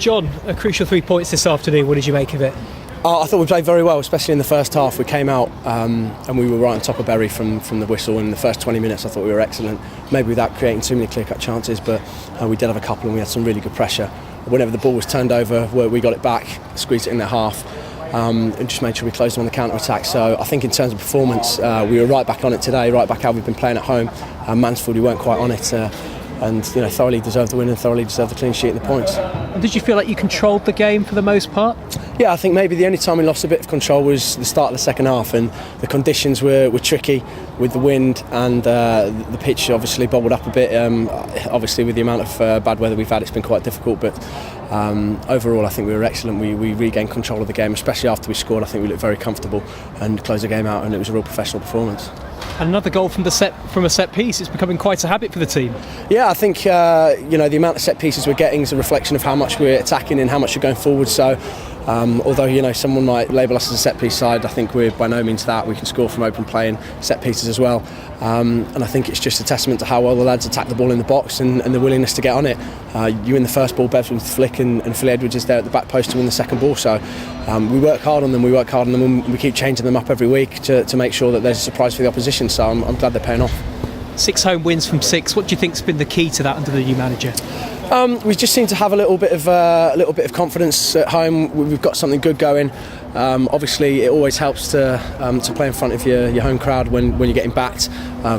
John, a crucial 3 points this afternoon. What did you make of it? I thought we played very well, especially in the first half. We came out and we were right on top of Bury from the whistle. In the first 20 minutes I thought we were excellent, maybe without creating too many clear-cut chances, but we did have a couple and we had some really good pressure. Whenever the ball was turned over, we got it back, squeezed it in their half, and just made sure we closed them on the counter-attack. So I think in terms of performance, we were right back on it today, right back how we've been playing at home. Mansfield, we weren't quite on it, and thoroughly deserved the win and thoroughly deserved the clean sheet and the points. And did you feel like you controlled the game for the most part? Yeah, I think maybe the only time we lost a bit of control was the start of the second half, and the conditions were tricky with the wind, and the pitch obviously bubbled up a bit. Obviously with the amount of bad weather we've had, it's been quite difficult, but overall I think we were excellent. We regained control of the game, especially after we scored. I think we looked very comfortable and closed the game out, and it was a real professional performance. And another goal from a set piece. It's becoming quite a habit for the team. Yeah, I think the amount of set pieces we're getting is a reflection of how much we're attacking and how much we're going forward. So although someone might label us as a set piece side, I think we're by no means that. We can score from open play and set pieces as well, and I think it's just a testament to how well the lads attack the ball in the box and the willingness to get on it. You win the first ball, Bev with flick, and Phil Edwards is there at the back post to win the second ball. So we work hard on them, and we keep changing them up every week to make sure that there's a surprise for the opposition. So I'm glad they're paying off. 6 home wins from 6. What do you think's been the key to that under the new manager? We just seem to have a little bit of confidence at home. We've got something good going. Obviously, it always helps to play in front of your home crowd when you're getting backed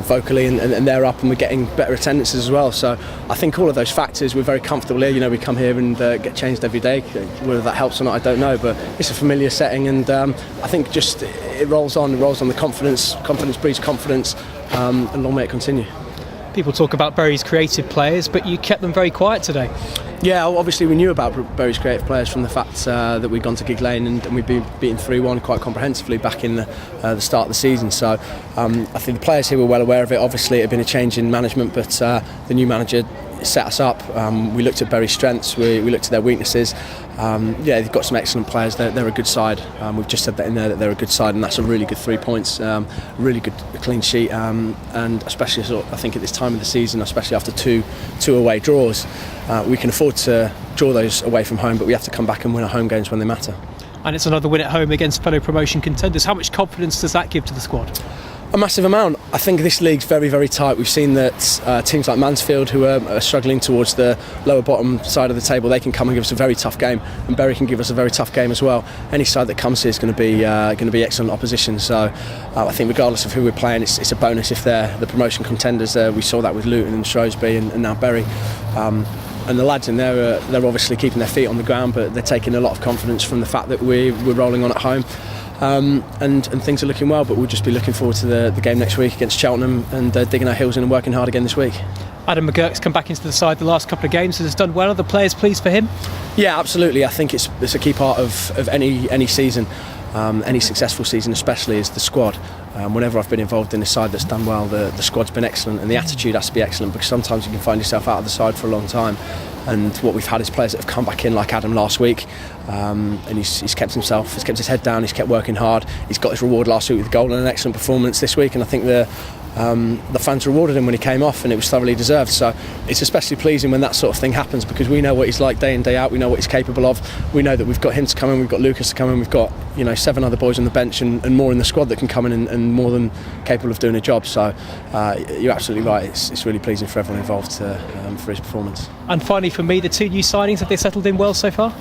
vocally, and they're up, and we're getting better attendances as well. So I think all of those factors, we're very comfortable here. We come here and get changed every day. Whether that helps or not, I don't know, but it's a familiar setting, and I think just it rolls on. It rolls on. The confidence breeds confidence, and long may it continue. People talk about Bury's creative players, but you kept them very quiet today. Yeah, obviously we knew about Bury's creative players from the fact that we'd gone to Gig Lane and we'd been beaten 3-1 quite comprehensively back in the start of the season. So I think the players here were well aware of it. Obviously it had been a change in management, but the new manager set us up. We looked at Bury's strengths, we looked at their weaknesses. They've got some excellent players. They're a good side. We've just said that in there, that they're a good side, and that's a really good 3 points, really good clean sheet, and especially I think at this time of the season, especially after two away draws, we can afford to draw those away from home, but we have to come back and win our home games when they matter. And it's another win at home against fellow promotion contenders. How much confidence does that give to the squad? A massive amount. I think this league's very, very tight. We've seen that teams like Mansfield, who are struggling towards the lower bottom side of the table, they can come and give us a very tough game, and Bury can give us a very tough game as well. Any side that comes here is going to be excellent opposition. So I think regardless of who we're playing, it's a bonus if they're the promotion contenders. We saw that with Luton and Shrewsbury and now Bury. And the lads in there, they're obviously keeping their feet on the ground, but they're taking a lot of confidence from the fact that we're rolling on at home. And things are looking well, but we'll just be looking forward to the game next week against Cheltenham and digging our heels in and working hard again this week. Adam McGurk's come back into the side the last couple of games, has done well. Are the players pleased for him? Yeah, absolutely. I think it's a key part of any season, any successful season especially, is the squad. Whenever I've been involved in a side that's done well, the squad's been excellent, and the attitude has to be excellent, because sometimes you can find yourself out of the side for a long time. And what we've had is players that have come back in, like Adam last week, and he's kept his head down, he's kept working hard. He's got his reward last week with a goal and an excellent performance this week, and I think the fans rewarded him when he came off, and it was thoroughly deserved. So it's especially pleasing when that sort of thing happens, because we know what he's like day in, day out. We know what he's capable of. We know that we've got him to come in, we've got Lucas to come in, we've got 7 other boys on the bench and more in the squad that can come in and more than capable of doing a job. So you're absolutely right. It's really pleasing for everyone involved for his performance. And finally, for me, the 2 new signings, have they settled in well so far?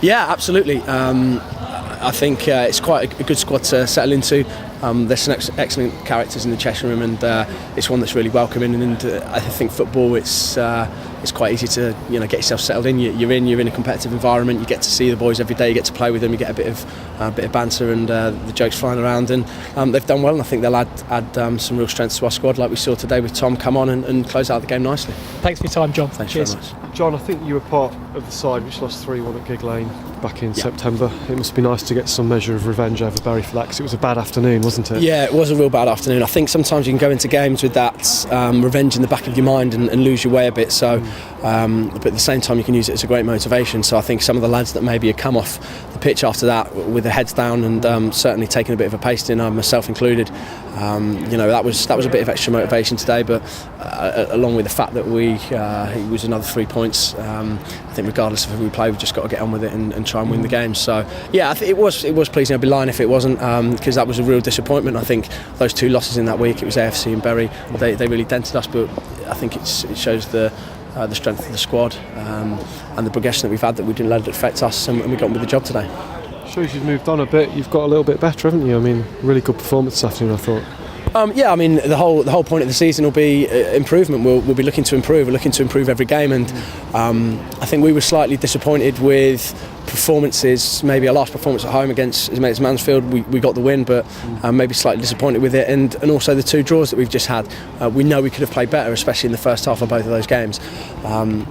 Yeah, absolutely. I think it's quite a good squad to settle into. There's some excellent characters in the Cheshire room, and it's one that's really welcoming. And I think football, it's quite easy to get yourself settled in. You're in a competitive environment. You get to see the boys every day. You get to play with them. You get a bit of banter and the jokes flying around. And they've done well, and I think they'll add some real strength to our squad, like we saw today with Tom come on and close out the game nicely. Thanks for your time, John. Thanks Cheers. very much. John, I think you were part of the side which lost 3-1 at Gig Lane back in September. It must be nice to get some measure of revenge over Bury for that, because it was a bad afternoon, wasn't it? Yeah, it was a real bad afternoon. I think sometimes you can go into games with that revenge in the back of your mind and lose your way a bit. So but at the same time you can use it as a great motivation. So I think some of the lads that maybe had come off the pitch after that with their heads down and certainly taking a bit of a pasting, myself included, that was a bit of extra motivation today. But along with the fact that it was another 3 points, I think regardless of who we play, we've just got to get on with it and try and win the game. So yeah, I think it was pleasing. I'd be lying if it wasn't, because that was a real disappointment. I think those 2 losses in that week, it was AFC and Bury, they really dented us, but I think it shows the strength of the squad and the progression that we've had, that we didn't let it affect us, and we got on with the job today. Shows you've moved on a bit. You've got a little bit better, haven't you? I mean, really good performance this afternoon, I thought. I mean, the whole point of the season will be improvement. We'll be looking to improve. We're looking to improve every game, and I think we were slightly disappointed with performances. Maybe our last performance at home against Mansfield, we got the win, but maybe slightly disappointed with it, and also the 2 draws that we've just had. We know we could have played better, especially in the first half of both of those games.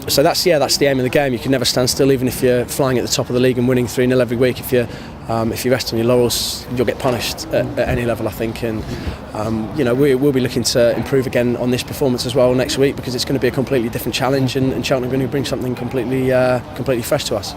So that's the aim of the game. You can never stand still, even if you're flying at the top of the league and winning 3-0 every week. If you rest on your laurels, you'll get punished at any level, I think. And we'll be looking to improve again on this performance as well next week, because it's going to be a completely different challenge, and Cheltenham are going to bring something completely fresh to us.